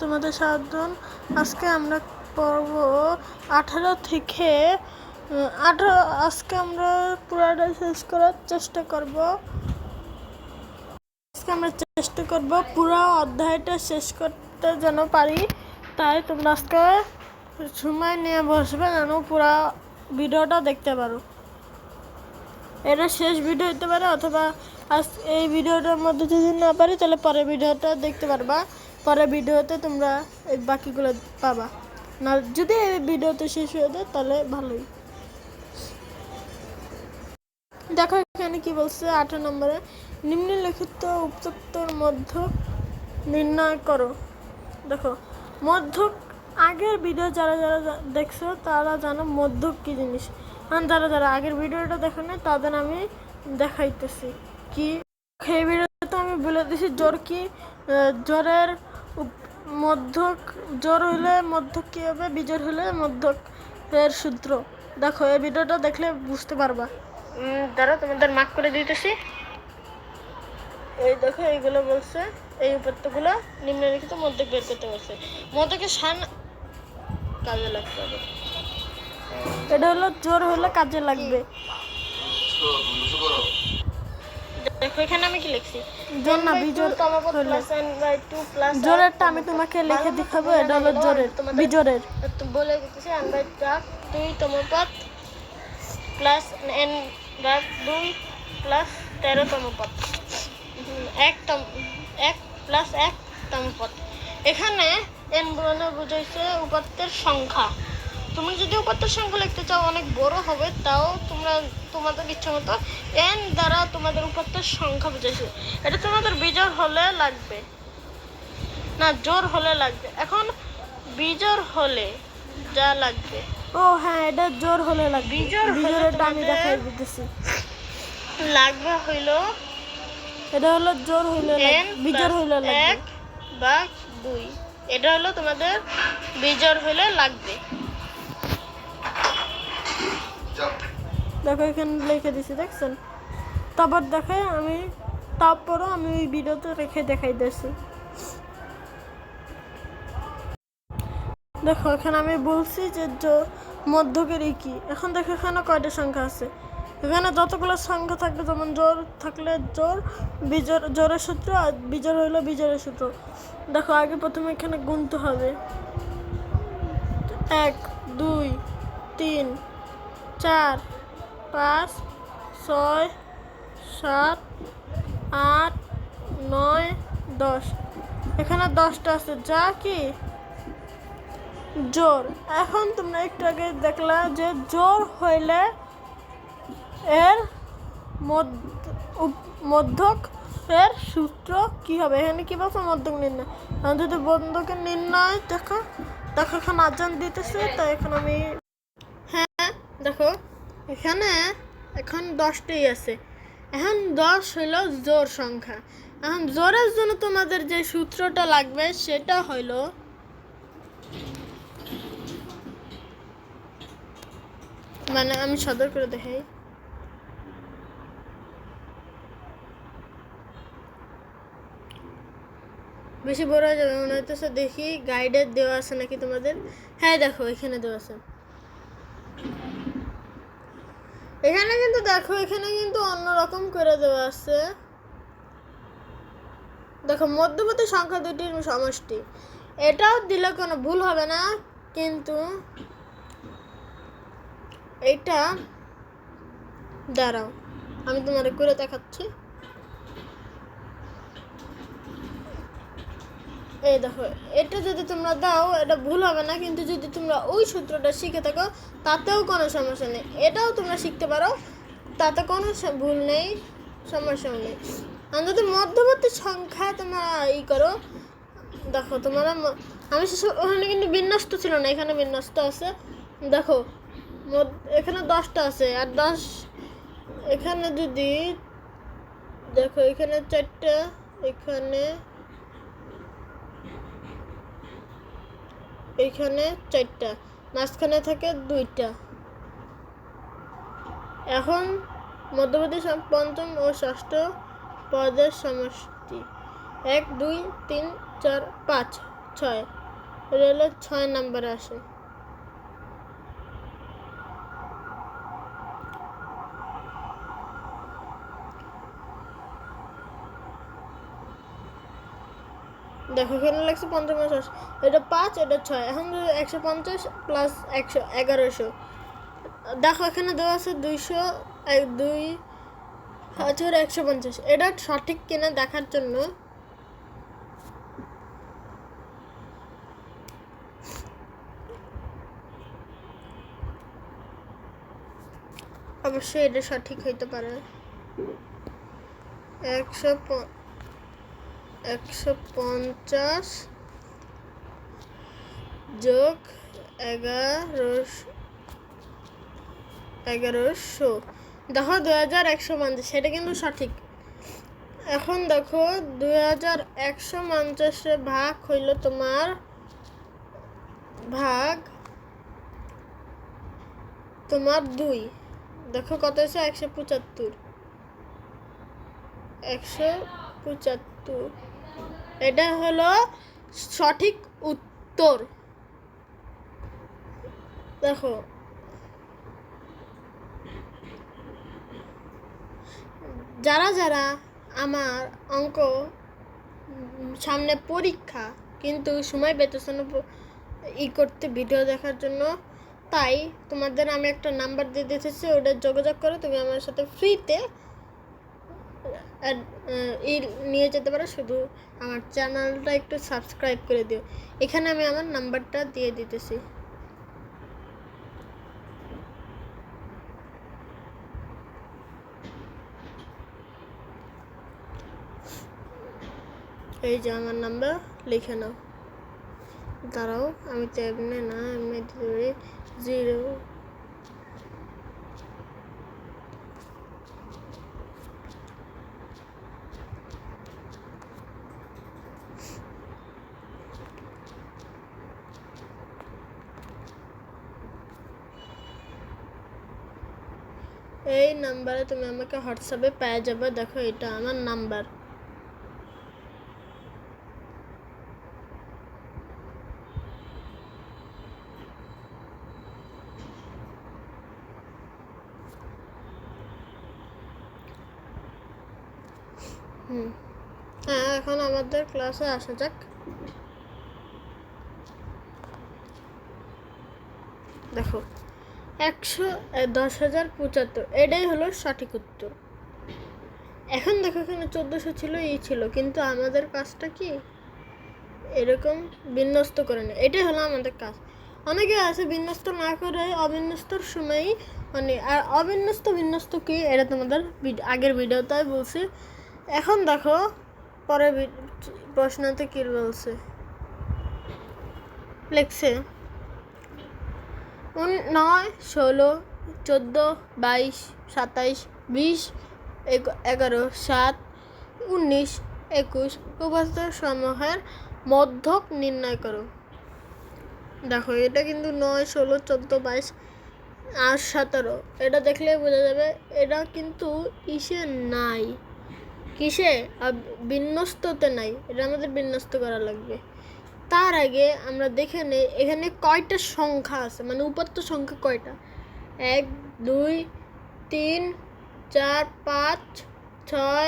তোমাদের সাবধান। আজকে আমরা পড়ব 18 থেকে 18। আজকে আমরা পুরাটা শেষ করার চেষ্টা করব। আজকে আমরা চেষ্টা করব পুরো অধ্যায়টা শেষ করতে যেন পারি। তাই তোমরা আজকে সময় নিয়ে বসবে যেন পুরো ভিডিওটা দেখতে পারো। এটা শেষ ভিডিও হতে পারে, অথবা আজ এই ভিডিওটার মধ্যে যদি না পারি তাহলে পরের ভিডিওটা দেখতে পারবা। পরের ভিডিওতে তোমরা এই বাকিগুলো পাবা না। যদি এই ভিডিওতে শেষ হয়ে যায় তাহলে ভালোই। দেখো এখানে কি বলছে 18 নম্বরে, নিম্নলিখিত উত্তর মধ্যক নির্ণয় করো। দেখো মধ্যক, আগের ভিডিও যারা যারা দেখছো তারা জানো মধ্যক কি জিনিস। যারা যারা আগের ভিডিওটা দেখো না তাদের আমি দেখাইতেছি কি। এই ভিডিওতে আমি বলে দিছি জোর কি, জোরের মধ্যক, জোর হলে মধ্যক কি হবে, বিজোড় হলে মধ্যক এর সূত্র। দেখো এই ভিডিওটা দেখলে বুঝতে পারবা। দাঁড়া তোমাদের মার্ক করে দিতেছি। এই দেখো এইগুলো বলছে, এই উপাত্তগুলো নিম্নলিখিত মধ্যক বের করতে বলছে। মধ্যকের সান কাজে লাগতে হবে। এটা হলো জোর হলে কাজে লাগবে। দেখো এখানে আমি কি লিখছি, জোর না বিজোড় হলে। জোরেরটা আমি তোমাকে লিখে দেখাবো। এটা হলো জোরের, বিজোড়ের বলে দিতেছি। n/2 তমপদ প্লাস n/2 প্লাস 13 তমপদ, 1 প্লাস 1 তমপদ। এখানে n বলে বুঝাইছে উপাত্তের সংখ্যা। তুমি যদি উপাত্তের সংখ্যা লিখতে চাও অনেক বড় হবে, তাও তোমরা তোমাদের ইচ্ছা মতো n দ্বারা তোমাদের উপাত্তের সংখ্যা বুঝাইছে। এটা তোমাদের বিজোড় হলে লাগবে না, জোর হলে লাগবে। এখন বিজোড় হলে যা লাগবে, ও হ্যাঁ এটা জোর হলে লাগবে। বিজোড়টা আমি দেখাই দিতেছি। লাগবে হইল, এটা হলো জোর হইলে বিজোড় হইলে লাগবে 1/2। এটা হলো তোমাদের বিজোড় হইলে লাগবে। দেখো এখানে লিখে দিছি, দেখছেন? তারপর দেখে আমি, তারপরও আমি ওই ভিডিওতে রেখে দেখাই দিয়েছি। দেখো এখানে আমি বলছি যে মধ্যকের কি। এখন দেখো এখানে কয়টা সংখ্যা আছে। এখানে যতগুলো সংখ্যা থাকবে, যেমন জোর থাকলে জোর, বিজোড় জোরের সূত্র, আর বিজোড় হইলো বিজোড়ের সূত্র। দেখো আগে প্রথমে এখানে গুনতে হবে। 1 2 3 4 5 6 7 8 9 10। এখানে 10টা আছে, যা কি জোর। এখন তোমরা একটু আগে দেখলা যে জোর হইলে এর মধ্যক এর সূত্র কি হবে। এখানে কি বলছে, মধ্যক নির্ণয়। যদি মধ্যকের নির্ণয় দেখো, দেখো এখানে আজান দিতেছে। তাই এখন আমি, হ্যাঁ দেখো এখানে এখন 10টাই আছে। এখন 10 হইল জোর সংখ্যা। এখন জোরের জন্য তোমাদের যে সূত্রটা লাগবে সেটা হইল, মানে আমি সদর করে দেখাই। বেশি বড় হয়ে যাবে মনে হইতেছে। দেখি গাইডে দেওয়া আছে নাকি তোমাদের। হ্যাঁ দেখো এখানে দেওয়া আছে। এখানে কিন্তু দেখো, এখানে কিন্তু অন্যরকম করে দেওয়া আছে। দেখো মধ্যবর্তী সংখ্যা দুটির সমষ্টি। এটাও দিলে কোনো ভুল হবে না, কিন্তু এটা দাঁড়াও আমি তোমার করে দেখাচ্ছি। এই দেখো এটা যদি তোমরা দাও এটা ভুল হবে না, কিন্তু যদি তোমরা ওই সূত্রটা শিখে থাকো তাতেও কোনো সমস্যা নেই। এটাও তোমরা শিখতে পারো, তাতে কোনো ভুল নেই, সমস্যাও নেই। আর যদি মধ্যবর্তী সংখ্যা তোমরা করো, দেখো তোমরা, আমি ওখানে কিন্তু বিন্যস্ত ছিল না, এখানে বিন্যস্ত আছে। দেখো এখানে 10টা আছে, আর 10 এখানে যদি দেখো, এখানে 4টা, এখানে 4টা, মাঝখানে থাকে 2টা। এখন মধ্যবর্তী পঞ্চম ও ষষ্ঠ পদের সমষ্টি 1 2 3 4 5। 6, এটা হলো 6 নম্বরে আসে। দেখো এখানে লাগছে 50, এটা 5, এটা 6। এখন 150 প্লাস 100 1100। দেখো এখানে দেওয়া আছে 2,150। এটা সঠিক কিনা দেখার জন্য অবশ্যই এটা সঠিক হইতে পারে। 150 যোগ 1100 দেখো 2150, সেটা কিন্তু সঠিক। এখন দেখো 2150 ভাগ হইল তোমার তোমার 2। দেখো কত হচ্ছে 175। এটা হলো সঠিক উত্তর। দেখো যারা যারা আমার অঙ্ক সামনে পরীক্ষা কিন্তু সময় পেতেছ না করতে ভিডিও দেখার জন্য, তাই তোমাদের আমি একটা নাম্বার দিয়ে দিতেছি, ওটা যোগাযোগ করে তুমি আমার সাথে ফ্রিতে নিয়ে যেতে পারো। শুধু আমার চ্যানেলটা একটু সাবস্ক্রাইব করে দিও। এখানে আমি আমার নাম্বারটা দিয়ে দিতেছি। এই যে আমার নাম্বার লিখে নাও। দাঁড়াও আমি তো এমনি না, এমনি 0। এই নাম্বারে তুমি আমাকে হোয়াটসঅ্যাপে পেয়ে যাবে। দেখো এটা আমার নাম্বার। হ্যাঁ, এখন আমাদের ক্লাসে আসা যাক। দেখো 10,075, এটাই হলো সঠিক উত্তর। এখন দেখো এখানে 1400 ছিল, ছিল, কিন্তু আমাদের কাজটা কি এরকম বিন্যস্ত করে না। এটাই হলো আমাদের কাজ। অনেকে আছে বিন্যস্ত না করে অবিন্যস্তর সময়ই আর অবিন্যস্ত বিন্যস্ত কি এটা তোমাদের আগের ভিডিওতে বলছি। এখন দেখো পরে প্রশ্নতে কি বলছে, লিখছে 9, 16, 14, 22, 27, 20, 11, 7, 19, 21 উপাত্ত সমূহের মধ্যক নির্ণয় করো। দেখো এটা কিন্তু 9, 16, 14, 22 আর 17, এটা দেখলে বোঝা যাবে এটা কিন্তু ইসে নাই, কিসে বিন্যস্ততে নাই। এটা আমাদের বিন্যস্ত করা লাগবে। তার আগে আমরা দেখে নেই এখানে কয়টা সংখ্যা আছে, মানে উপাত্ত সংখ্যা কয়টা। 1, 2, 3, 4, 5, 6,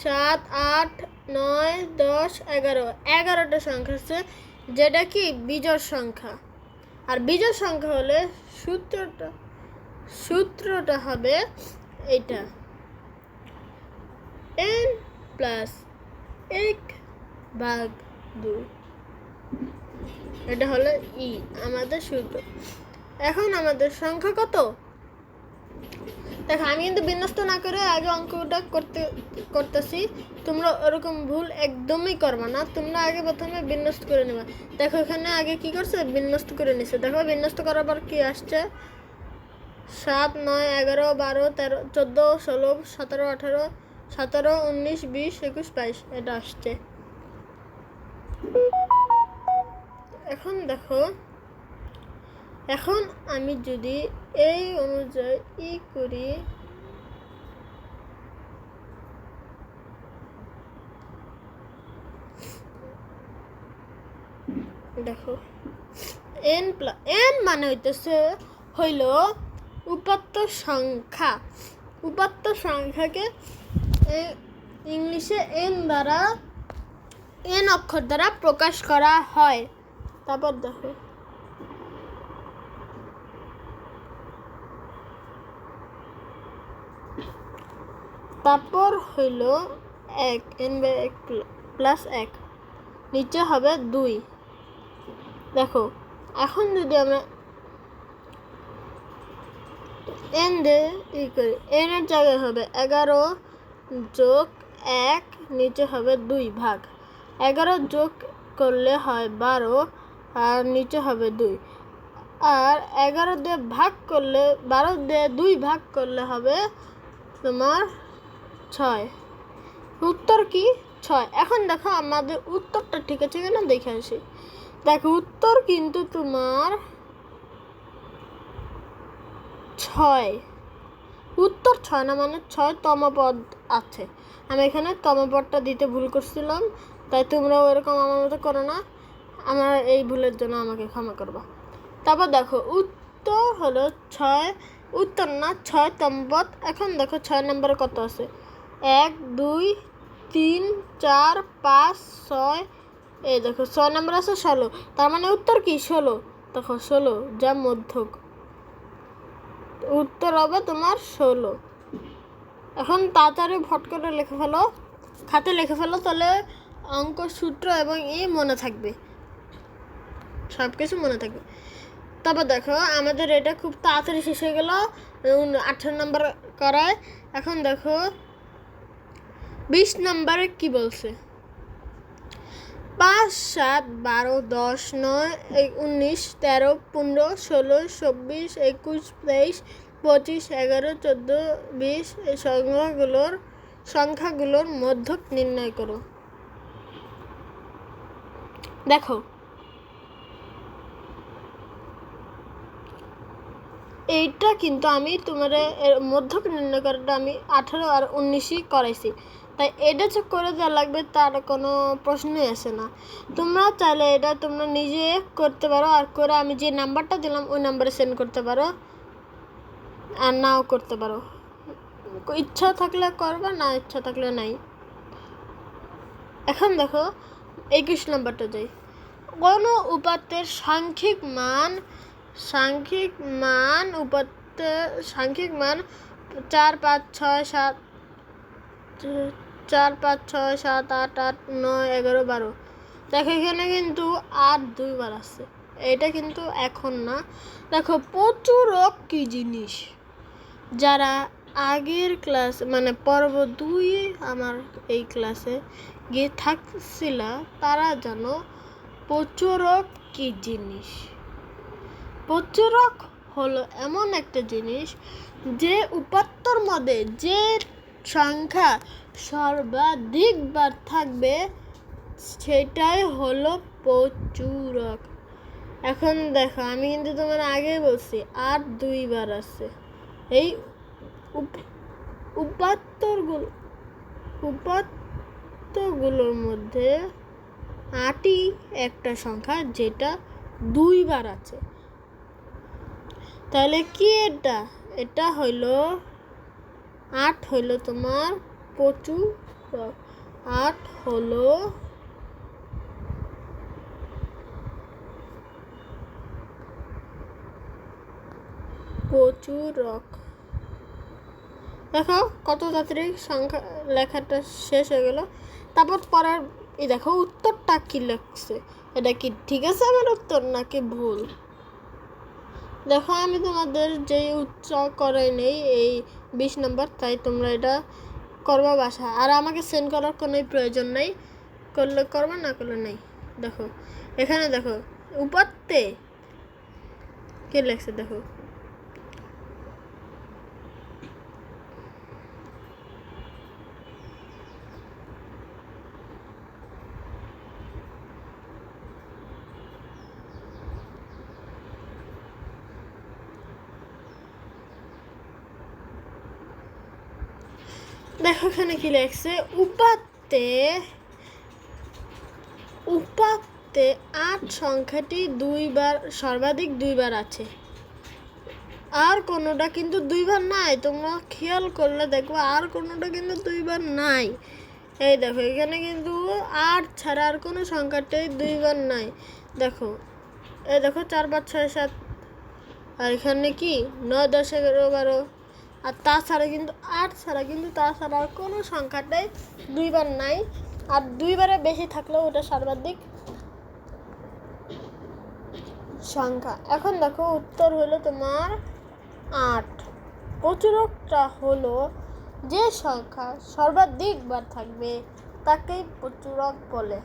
7, 8, 9, 10, 11, 11টা সংখ্যা আছে, যেটা কি বিজোড় সংখ্যা। আর বিজোড় সংখ্যা হলে সূত্রটা হবে এটা, n প্লাস 1/2। এটা হলো আমাদের সূত্র। এখন আমাদের সংখ্যা কত দেখো, আমি কিন্তু বিন্যস্ত না করে আগে অঙ্কটা করতেছি। তোমরা ওরকম ভুল একদমই করবা না। তোমরা আগে প্রথমে বিন্যস্ত করে নেবা। দেখো এখানে আগে কি করছে, বিন্যস্ত করে নিছে। দেখো বিন্যস্ত করার পর কি আসছে, 7, 9, 11, 12, 13, 14, 16, 17, 18, 17, 19, 20, 21, 22 এটা আসছে। এখন দেখো, এখন আমি যদি এই অনুযায়ী করি, দেখো এন মানে হইল উপাত্ত সংখ্যা। উপাত্ত সংখ্যাকে ইংলিশে এন অক্ষর দ্বারা প্রকাশ করা হয়। তারপর দেখো তারপর হইল 1 n/1 প্লাস 1 নিচে হবে 2। দেখো এখন যদি আমরা n দিয়ে করি, n এর জায়গায় হবে 11 যোগ 1 নিচে হবে 2 ভাগ 11 যোগ করলে হয় 12 আর নিচে হবে 2 আর 11 দিয়ে ভাগ করলে 12 দিয়ে 2 ভাগ করলে হবে তোমার 6। উত্তর কি 6। এখন দেখো আমাদের উত্তরটা ঠিক আছে কিনা দেখে আসি। দেখো উত্তর কিন্তু তোমার 6। উত্তর 6 না, মানে 6তম পদ আছে। আমি এখানে তম পদটা দিতে ভুল করছিলাম, তাই তোমরাও এরকম আমার মতো করো না। আমার এই ভুলের জন্য আমাকে ক্ষমা করবা। তারপর দেখো উত্তর হলো 6, উত্তর না 6তম পদ। এখন দেখো 6 নম্বরে কত আছে, 1 2 3 4 5 6। এই দেখো 6 নম্বর আছে 16, তার মানে উত্তর কি 16। দেখো 16 যা মধ্যক, উত্তর হবে তোমার 16। এখন তাড়াতাড়ি ভট করে লিখে ফেলো, খাতে লিখে ফেলো, তাহলে অঙ্ক সূত্র এবং মনে থাকবে, সব কিছু মনে থাকবে। তারপর দেখো আমাদের এটা খুব তাড়াতাড়ি শেষ হয়ে গেল 18 নম্বর করায়। এখন দেখো 20 নম্বরে কি বলছে, 5 7 12 10 9 19 13 15 16 26 21 23 25 11 14 20 এই সংখ্যাগুলোর মধ্যক নির্ণয় করো। দেখো এইটা কিন্তু আমি তোমার মধ্যক নির্ণয় করাটা আমি 18 আর 19ই করাইছি, তাই এটা চেক করে দেওয়া লাগবে তার কোনো প্রশ্নই আসে না। তোমরা চাইলে এটা তোমরা নিজে করতে পারো, আর করে আমি যে নাম্বারটা দিলাম ওই নাম্বারে সেন্ড করতে পারো, আর নাও করতে পারো। ইচ্ছা থাকলে করবে, না ইচ্ছা থাকলে নাই। এখন দেখো 21 নম্বরটা যাই। কোনো উপাত্তের সাংখ্যিক মান উপাত্তের সাংখ্যিক মান 4 5 6 7 4 5 6 7 8 8 9 11 12। দেখো এখানে কিন্তু 8 2বার আছে, এটা কিন্তু এখন না। দেখো প্রচুরক কি জিনিস, যারা আগের ক্লাস মানে পর্ব 2 আমার এই ক্লাসে গিয়ে থাকছিল তারা জানো প্রচুরক কি জিনিস। প্রচুরক হলো এমন একটা জিনিস যে উপাত্তর মধ্যে যে সংখ্যা সর্বাধিক বার থাকবে সেটাই হলো প্রচুরক। এখন দেখো আমি কিন্তু তোমার আগে বলছি 8 2বার আছে। এই উপাত্তগুলোর মধ্যে 8ই একটা সংখ্যা যেটা 2বার আছে। তাহলে কি এটা হইল 8 হইল তোমার প্রচুরক। 8 হলো প্রচুরক। দেখো কত তাড়াতাড়ি সংখ্যা লেখাটা শেষ হয়ে গেল। তারপর পরের দেখো উত্তরটা কি লিখছে, এটা কি ঠিক আছে আমার উত্তর নাকি ভুল। দেখো আমি তোমাদের যেই উত্তর করাই নেই এই 20 নম্বর, তাই তোমরা এটা করবা বাসা, আর আমাকে সেন্ড করার কোনো প্রয়োজন নেই, করলে করবা না করলে নেই। দেখো এখানে দেখো উপাত্তে কি লিখছে, দেখো দেখো এখানে কি লিখছে, উপাত্তে মধ্যে ৮ সংখ্যাটি সর্বাধিক দুইবার আছে, আর কোনোটা কিন্তু দুইবার নাই। তোমরা খেয়াল করলে দেখো আর কোনোটা কিন্তু দুইবার নাই। এই দেখো এখানে কিন্তু ৮ ছাড়া আর কোনো সংখ্যাটাই দুইবার নাই। দেখো এই দেখো ৪ ৫ ৬ ৭, আর এখানে কি ৯ ১০ ১১ ১২, আর তাছাড়া কিন্তু ৮ ছাড়া কিন্তু তাছাড়া আর কোনো সংখ্যাটাই দুইবার নাই। আর দুইবারে বেশি থাকলেও ওটা সর্বাধিক সংখ্যা। এখন দেখো উত্তর হলো তোমার ৮। প্রচুরকটা হলো যে সংখ্যা সর্বাধিক বার থাকবে তাকেই প্রচুরক বলে।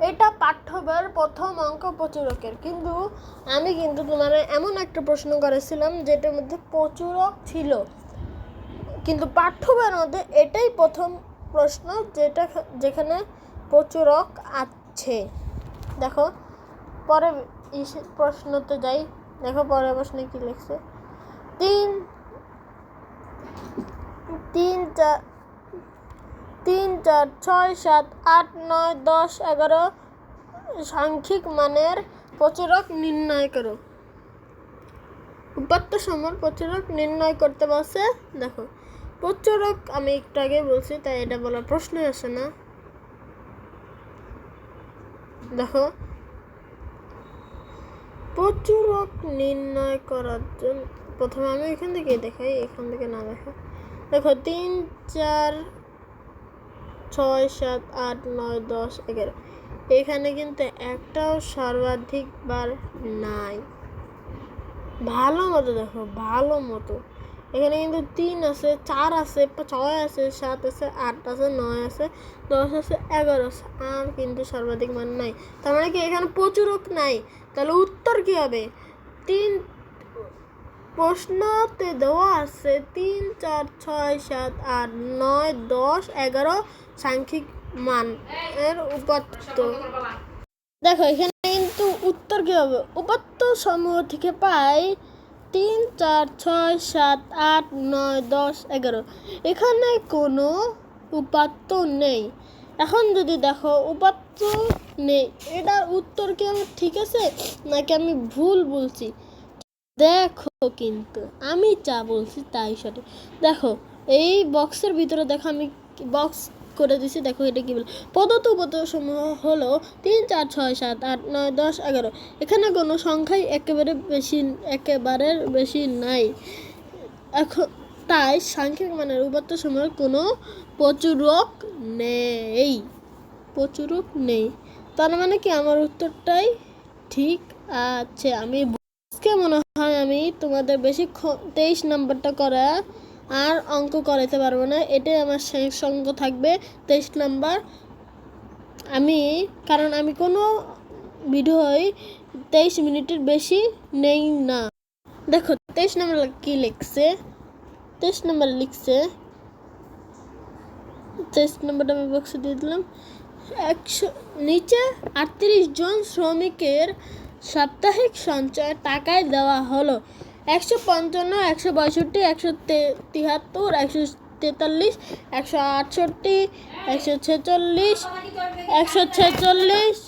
এটা পাঠ্য বইয়ের প্রথম অঙ্ক প্রচুরকের। কিন্তু আমি কিন্তু তোমার এমন একটা প্রশ্ন করেছিলাম যেটার মধ্যে প্রচুরক ছিল, কিন্তু পাঠ্য বইয়ের মধ্যে এটাই প্রথম প্রশ্ন যেখানে প্রচুরক আছে। দেখো পরে প্রশ্নতে যাই। দেখো পরের প্রশ্নে কি লিখছে, ৩ ৪ ৬ ৭ ৮ ৯ ১০ ১১ সাংখ্যিক মানের প্রচুরক নির্ণয় করো। উপাত্ত সমূহের প্রচুরক নির্ণয় করতে বলছে। দেখো প্রচুরক আমি একটু আগে বলছি, তাই এটা বলার প্রশ্নই আসে না। দেখো প্রচুরক নির্ণয় করার জন্য প্রথমে আমি এখান থেকে দেখাই, এখান থেকে না দেখা। দেখো ৩ ৪ ৬ ৭ ৮ ৯ ১০ ১১ এখানে কিন্তু একটাও সর্বাধিক বার নাই। ভালো মতো দেখো, ভালো মতো এখানে কিন্তু ৩ আছে, ৪ আছে, ৬ আছে, ৭ আছে, ৮ আছে, ৯ আছে, ১০ আছে, ১১ আছে, আর কিন্তু সর্বাধিক মান নাই। তার মানে কি এখানে প্রচুরক নাই। তাহলে উত্তর কি হবে? ৩ প্রশ্নতে দেওয়া আছে ৩ ৪ ৬ ৭ ৮ ৯ ১০ ১১ সাংখ্যিক মান এর উপাত্ত। দেখো এখানে কিন্তু উত্তর কি হবে? উপাত্ত সমূহ থেকে পাই ৩ ৪ ৬ ৭ ৮ ৯ ১০ ১১। এখানে কোনো উপাত্ত নেই। এখন যদি দেখো উপাত্ত নেই, এটার উত্তর কি আমার ঠিক আছে নাকি আমি ভুল বলছি? দেখো কিন্তু আমি যা বলছি তাই সঠিক। দেখো এই বক্সের ভিতরে দেখো আমি বক্স করে দিছি। দেখো এটা কি বলে, প্রদত্ত উপাত্ত সমূহ হলো ৩ ৪ ৬ ৭ ৮ ৯ ১০ ১১। এখানে কোনো সংখ্যাই একেবারের বেশি নাই। এখন তাই সাংখ্যিক মানের উপাত্ত সমূহের কোনো প্রচুরক নেই। তার মানে কি আমার উত্তরটাই ঠিক আছে। আমি মনে হয় আমি তোমাদের বেশি ২৩ নাম্বারটা করা আর অঙ্ক করাতে পারবো না। এটাই আমার শেষ অঙ্ক থাকবে, ২৩ নাম্বার। কারণ আমি কোনো ভিডিওই ২৩ মিনিটের বেশি নেই না। দেখো ২৩ নাম্বার কি লিখছে, ২৩ নাম্বার লিখছে, ২৩ নাম্বারটা আমি বক্সে দিয়ে দিলাম। নিচে ৩৮ জন শ্রমিকের সাপ্তাহিক সঞ্চয় টাকায় দেওয়া হলো ১৫৫, ১৬২, ১৭৩, ১৪৩, ১৬৮, ১৪৬।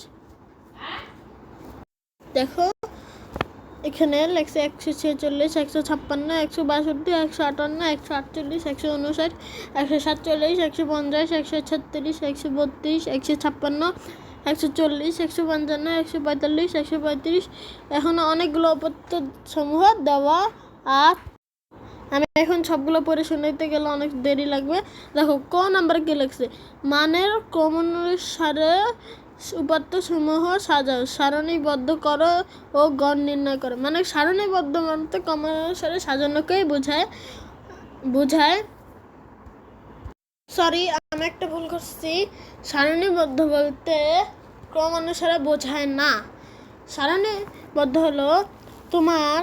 দেখো এখানে লেখছে ১৪৬, ১৫৬, ১৬২, ১৫৮, ১৪৮, ১৫৯, ১৪৭, ১৫০, ১৩৬, ১৩২, ১৫৬, ১৪০, ১৫৫, ১৪৫, ১৩৫। এখনো অনেকগুলো উপাত্ত সমূহ দেওয়া আর আমি এখন সবগুলো পড়ে শোনাইতে গেলে অনেক দেরি লাগবে। দেখো ক নাম্বার কি লিখছে, মানের ক্রমানুসারে উপাত্ত সমূহ সাজাও, সারণীবদ্ধ করো ও গড় নির্ণয় করো। মানে সারণীবদ্ধ মানে ক্রমানুসারে সাজানোকেই বোঝায়। সরি, আমি একটা ভুল করছি। সারণীবদ্ধ বলতে ক্রমানুসারে বোঝায় না। সারণীবদ্ধ হলো তোমার,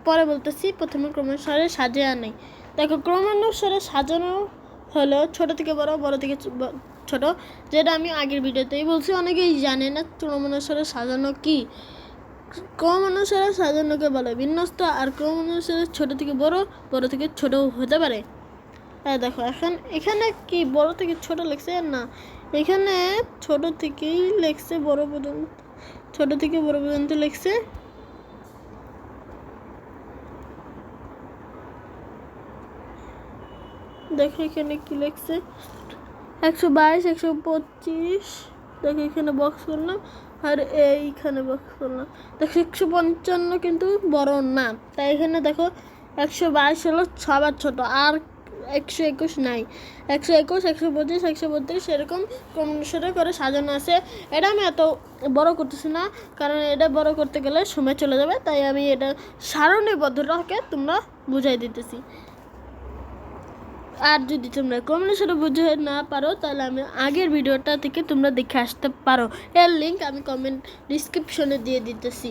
পরে বলতেছি, প্রথমে ক্রমানুসারে সাজিয়ে নেই। দেখো ক্রমানুসারে সাজানো হলো ছোট থেকে বড়, বড় থেকে ছোট, যেটা আমি আগের ভিডিওতেই বলছি। অনেকেই জানে না ক্রমানুসারে সাজানো কি। ক্রমানুসারে সাজানোকে বলে বিন্যস্ত, আর ক্রমানুসারে ছোট থেকে বড়, বড় থেকে ছোট হতে পারে। দেখো এখানে কি বড় থেকে ছোট লিখছে না, এখানে ছোট থেকেই লেখছে বড় পর্যন্ত, ছোট থেকে বড় পর্যন্ত লেখছে। দেখো এখানে কি লেখছে 122 125। দেখো এখানে বক্স করলাম আর এইখানে বক্স করলাম। দেখো 155 কিন্তু বড় না, তাই এখানে দেখো 122 হলো সবার ছোট, আর 121 নাই। 121 125 132 এরকম ক্রমানুসারে করে সাজানো আছে। এটা আমি এত বড় করতেছি না, কারণ এটা বড় করতে গেলে সময় চলে যাবে, তাই আমি এটা সারণীবদ্ধটাকে তোমরা বুঝাই দিতেছি। আর যদি তোমরা কম্বিনেশনে বুঝে না পারো তাহলে আমি আগের ভিডিওটা থেকে তোমরা দেখে আসতে পারো, এর লিঙ্ক আমি কমেন্ট ডিসক্রিপশনে দিয়ে দিচ্ছি।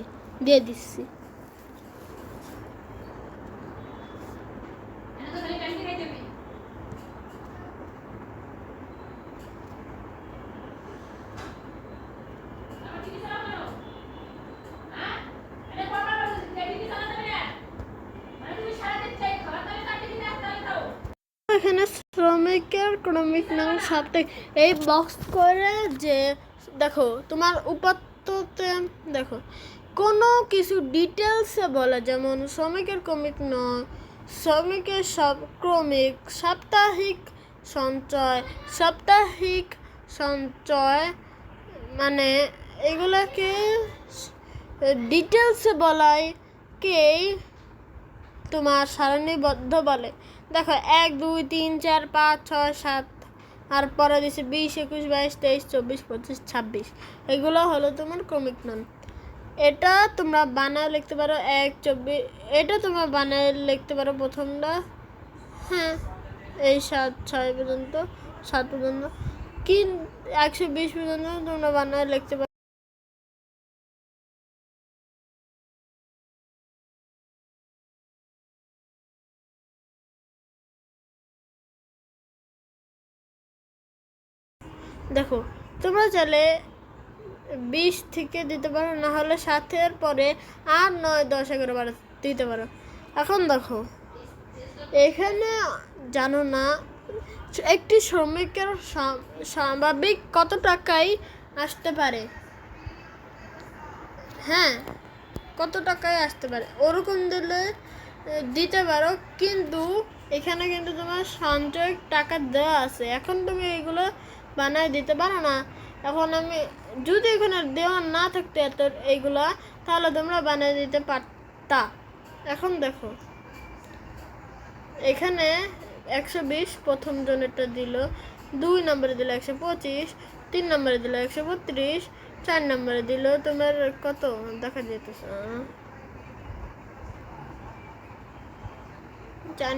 এখানে শ্রমিকের ক্রমিক নাম সাপ্তাহিক এই বক্স করে যে দেখো তোমার উপাত্ততে দেখো কোনো কিছু ডিটেলসে বলে, যেমন শ্রমিকের ক্রমিক নয়, শ্রমিকের ক্রমিক, সাপ্তাহিক সঞ্চয় মানে এগুলাকে ডিটেলসে বলাই কেই তোমার সারণীবদ্ধ বলে। দেখো 1 2 3 4 5 6 7 আর পরে দিচ্ছে 20 21 22 23 24 25 26, এগুলো হলো তোমার ক্রমিক নাম। এটা তোমরা বানায় লিখতে পারো 1 24, এটা তোমরা বানায় লিখতে পারো প্রথমটা, হ্যাঁ এই 7 6 পর্যন্ত 7 পর্যন্ত, কি 120 পর্যন্ত তোমরা বানায় লিখতে পারো। দেখো তোমরা চাইলে 20 থেকে দিতে পারো, না হলে 7-এর পরে 8 9 10 11 12 দিতে পারো। এখন দেখো এখানে জানো না একটি শ্রমিকের স্বাভাবিক কত টাকায় আসতে পারে, হ্যাঁ কত টাকায় আসতে পারে ওরকম দিলে দিতে পারো, কিন্তু এখানে কিন্তু তোমার সঞ্চয় টাকা দেওয়া আছে, এখন তুমি এগুলো বানায় দিতে পারো না। এখন আমি যদি এখানে দেওয়া না থাকতো এত এইগুলা, তাহলে তোমরা বানিয়ে দিতে পারতা। এখন দেখো এখানে 120 প্রথম জনেরটা দিল, 2 নম্বরে দিল 125, 3 নম্বরে দিল 132, 4 নম্বরে দিল তোমার কত দেখা যেতেছে 4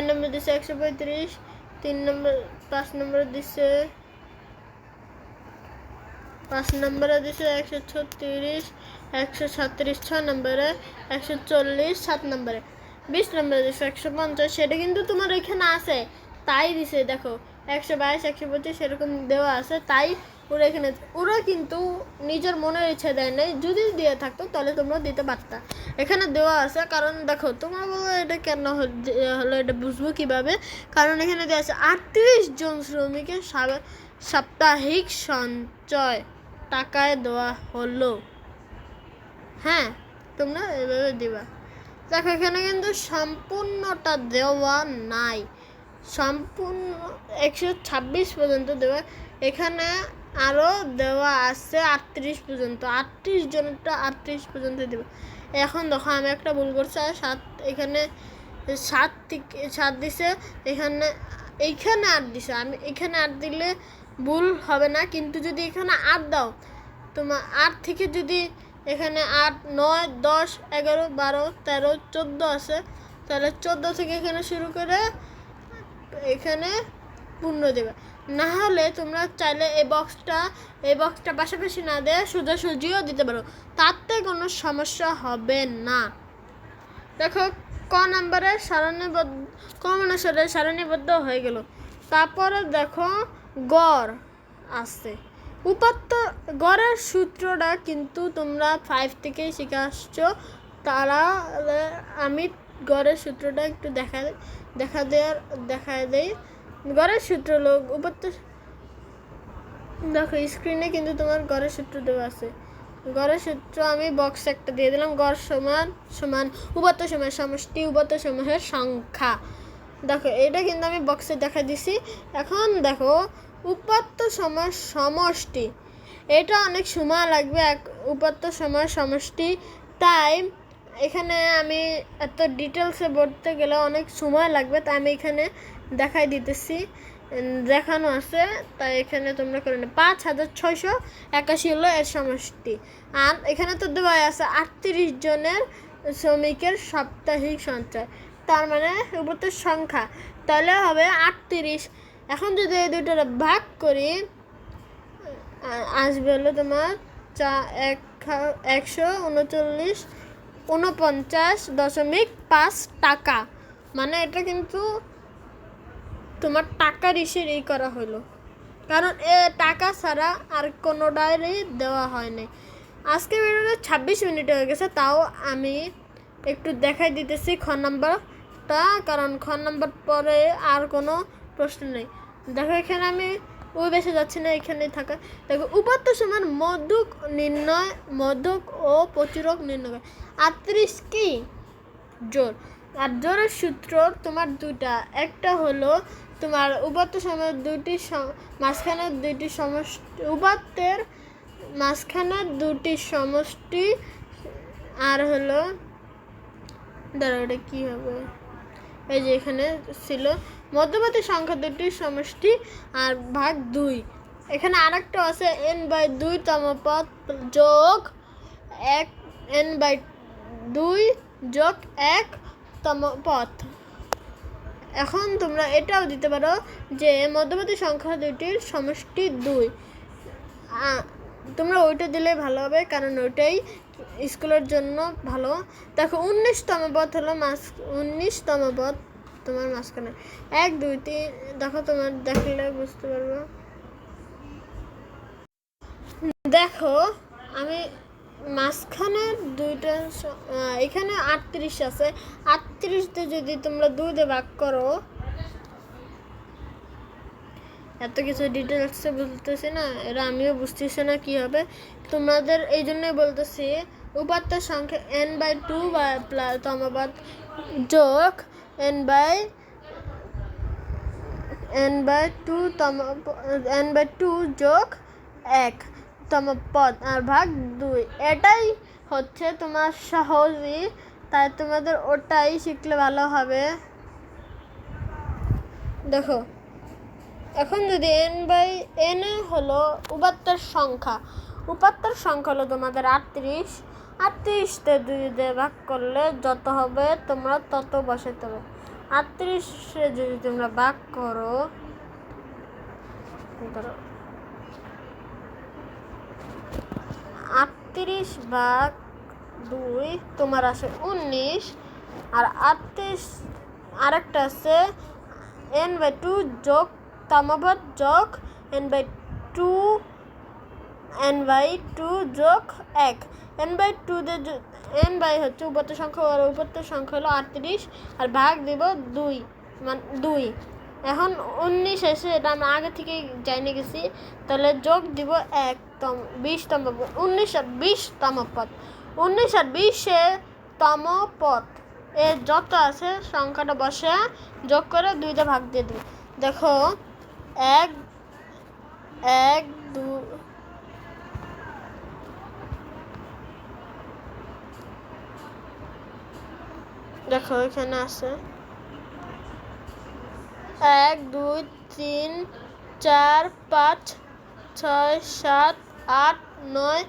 নম্বর দিচ্ছে 135, 3 নম্বর 5 নম্বরে দিচ্ছে 136, 137 6 নম্বরে, 140 7 নম্বরে, 20 নম্বরে দিচ্ছে 150, সেটা কিন্তু তোমার এখানে আছে তাই দিছে। দেখো 122 125 এরকম দেওয়া আছে, তাই ওরা কিন্তু নিজের মনের ইচ্ছে দেয় নাই, যদি দিয়ে থাকতো তাহলে তোমরা দিতে পারতা। এখানে দেওয়া আছে কারণ দেখো তোমরা বলো এটা কেন হলো, এটা বুঝবো কিভাবে, কারণ এখানে দেওয়া আছে 38 জন শ্রমিকের সাপ্তাহিক সঞ্চয় টাকায় দেওয়া হলো, হ্যাঁ তোমরা এভাবে দিবা। দেখো এখানে কিন্তু সম্পূর্ণটা দেওয়া নাই, সম্পূর্ণ 126 পর্যন্ত দেওয়া, এখানে আরও দেওয়া আছে 38 পর্যন্ত, 38 জনটা 38 পর্যন্ত দেবে। এখন দেখো আমি একটা ভুল করছি, 7 এখানে 7 দিছে, এইখানে 8 দিছে, আমি এখানে 8 দিলে ভুল হবে না, কিন্তু যদি এখানে 8 দাও তোমার 8 থেকে যদি এখানে 8 9 10 11 12 13 14 আছে, তাহলে 14 থেকে এখানে শুরু করে এখানে পূর্ণ দেবে। না হলে তোমরা চাইলে এই বক্সটা পাশাপাশি না দিয়ে সোজাসুজিও দিতে পারো, তাতে কোনো সমস্যা হবে না। দেখো ক নম্বরে সারণীবদ্ধ হয়ে গেল। তারপরে দেখো গড় আছে, উপাত্ত গড়ের সূত্রটা কিন্তু তোমরা 5 থেকেই শিখে আসছো, তারা আমি গড়ের সূত্রটা একটু দেখা দেয়। গড়ের সূত্র হলো উপাত্ত, দেখো স্ক্রিনে কিন্তু তোমার গড়ের সূত্র দেওয়া আছে। গড়ের সূত্র আমি বক্সে একটা দিয়ে দিলাম, গড় সমান সমান উপাত্ত সময়ের সমষ্টি উপাত্ত সমূহের সংখ্যা। দেখো এটা কিন্তু আমি বক্সে দেখা দিছি। এখন দেখো উপাত্ত সময়ের সমষ্টি, এটা অনেক সময় লাগবে এক উপাত্ত সময়ের সমষ্টি, তাই এখানে আমি এত ডিটেলসে বলতে গেলে অনেক সময় লাগবে, তাই আমি এখানে দেখাই দিতেছি, দেখানো আছে, তাই এখানে তোমরা করে নে। 5681 হলো এর সমষ্টি। আর এখানে তো দেওয়া আছে 38 জনের শ্রমিকের সাপ্তাহিক সঞ্চয়, তার মানে উপাত্ত সংখ্যা, তাহলে হবে 38। এখন যদি এই দুটো ভাগ করি আসবে হলো তোমার 149.5 টাকা। মানে এটা কিন্তু তোমার টাকার এই করা হলো, কারণ এ টাকা ছাড়া আর কোনোটারই দেওয়া হয়নি। আজকে ভিডিওটা 26 মিনিট হয়ে গেছে, তাও আমি একটু দেখাই দিতেছি খ নাম্বারটা, কারণ খ নাম্বার পরে আর কোনো প্রশ্ন নেই। দেখো এখানে আমি ওই বেশি যাচ্ছি না, এখানেই থাকা। দেখো উপাত্ত সমান মধ্যক নির্ণয়, মধ্যক ও প্রচুরক নির্ণয়। 38 কি জোর, আর জোরের সূত্র তোমার দুটা, একটা হলো তোমার উপাত্ত সময় দুইটি মাঝখানে দুইটি সমষ্টি, উপাত্তের মাঝখানে দুটি সমষ্টি, আর হলো দাঁড়া ওটা কী হবে, এই যে এখানে ছিল মধ্যবর্তী সংখ্যা দুটির সমষ্টি আর ভাগ 2। এখানে আরেকটা আছে n/2 তম পদ যোগ 1 n/2 যোগ 1 তম পদ। এখন তোমরা এটাও দিতে পারো যে মধ্যবর্তী সংখ্যা দুটির সমষ্টি 2। তোমরা ওইটা দিলে ভালো হবে, কারণ ওইটাই স্কুলের জন্য ভালো। দেখো 19তম পদ হলো 19তম পদ তোমার মাঝখানে 1 2 3, দেখো তোমার দেখলে বুঝতে পারবো। দেখো আমি মাঝখানে দুইটা, এখানে 38 আছে, 38 দিয়ে যদি তোমরা 2 দিয়ে ভাগ করো, এত কিছু ডিটেলসে বলতেছি না, এরা আমিও বুঝতেছি না কি হবে তোমাদের, এই জন্যই বলতেছি উপাত্ত সংখ্যা n/2 বা তমপদ যোগ n/2 যোগ 1 তম পদ আর ভাগ 2। এটাই হচ্ছে তোমার সহজই, তাই তোমাদের ওটাই শিখলে ভালো হবে। দেখো এখন যদি n হলো উপাত্তের সংখ্যা, হলো তোমাদের 38, 38তে 2 দিয়ে ভাগ করলে যত হবে তোমরা তত বসাতে হবে। 38-এ যদি তোমরা ভাগ করো, 38 ভাগ 2 তোমার আসে 19, আর 38 আরেকটা আছে n/2 যোগ তমপদ যোগ n/2 যোগ 1। n/2 হচ্ছে উপাত্ত সংখ্যা, আর উপাত্ত সংখ্যা হলো 38, আর ভাগ দিব 2 মানে 2। এখন 19 এসে এটা আমরা আগে থেকে জানিয়ে গেছি, তাহলে যোগ দিব 1 20তম পদ, 19 আর 20 তম পদ, 19 আর 20 তম পদ এ যত আছে সংখ্যাটা বসে যোগ করে 2 দিয়ে ভাগ দিয়ে দিই। দেখো 1 2, দেখো এখানে আছে 1 2 3 4 5 6 7 8 9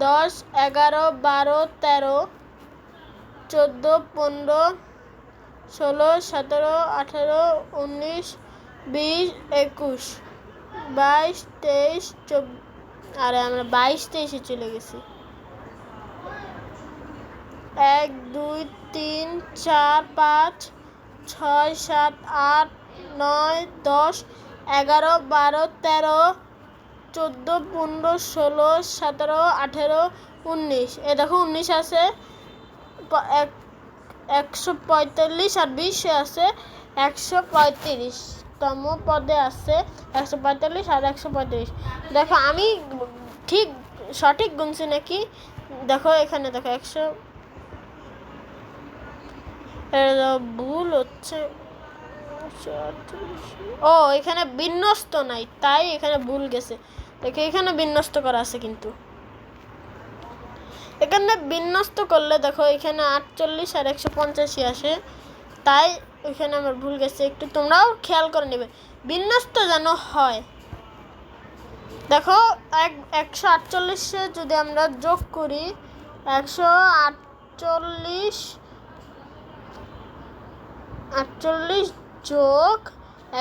10 11 12 13 14 15 16 17 18 19 20 21 22 23 24, আরে আমরা 22 23-এ চলে গেছি। 1 2 3 4 5 6 7 8 9 10 11 12 13 14 15 16 17 18 19, এ দেখো 19 আছে, 145 আর 20 আছে 135তম পদে আছে 145 আর 135। দেখো আমি ঠিক সঠিক গুনছি নাকি, দেখো এখানে দেখো 100 ভুল হচ্ছে। ও এখানে বিন্যস্ত নাই, তাই এখানে ভুল গেছে। দেখো এখানে বিন্যস্ত করা আছে, কিন্তু এখানে বিন্যস্ত করলে দেখো এখানে 48 আর 185 আসে, তাই ওইখানে আমার ভুল গেছে। একটু তোমরাও খেয়াল করে নেবে বিন্যস্ত যেন হয়। দেখো 148 যদি আমরা যোগ করি 148 যোগ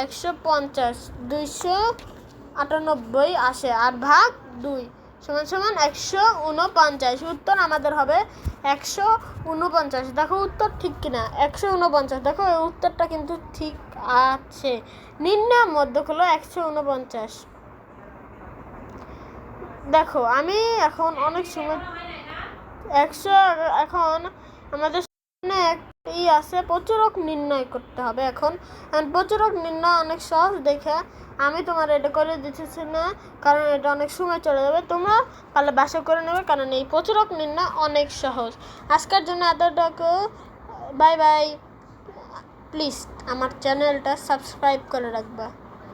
150 298 আসে, আর ভাগ 2 সমান সমান 149। উত্তর আমাদের হবে 149। দেখো উত্তর ঠিক কিনা, 149। দেখো এই উত্তরটা কিন্তু ঠিক আছে। নির্ণয় মধ্যক হলো 149। দেখো আমি এখন অনেক সময় 100 এখন আমাদের সামনে আছে প্রচুরক নির্ণয় করতে হবে। এখন প্রচুরক নির্ণয় অনেক সহজ দেখে আমি তোমার এটা করে দিতেছি না, কারণ এটা অনেক সময় চলে যাবে। তোমরা পারলে বাসা করে নেবে, কারণ এই প্রচুরক নির্ণয় অনেক সহজ। আজকের জন্য এতটুকু, বাই বাই। প্লিজ আমার চ্যানেলটা সাবস্ক্রাইব করে রাখবা।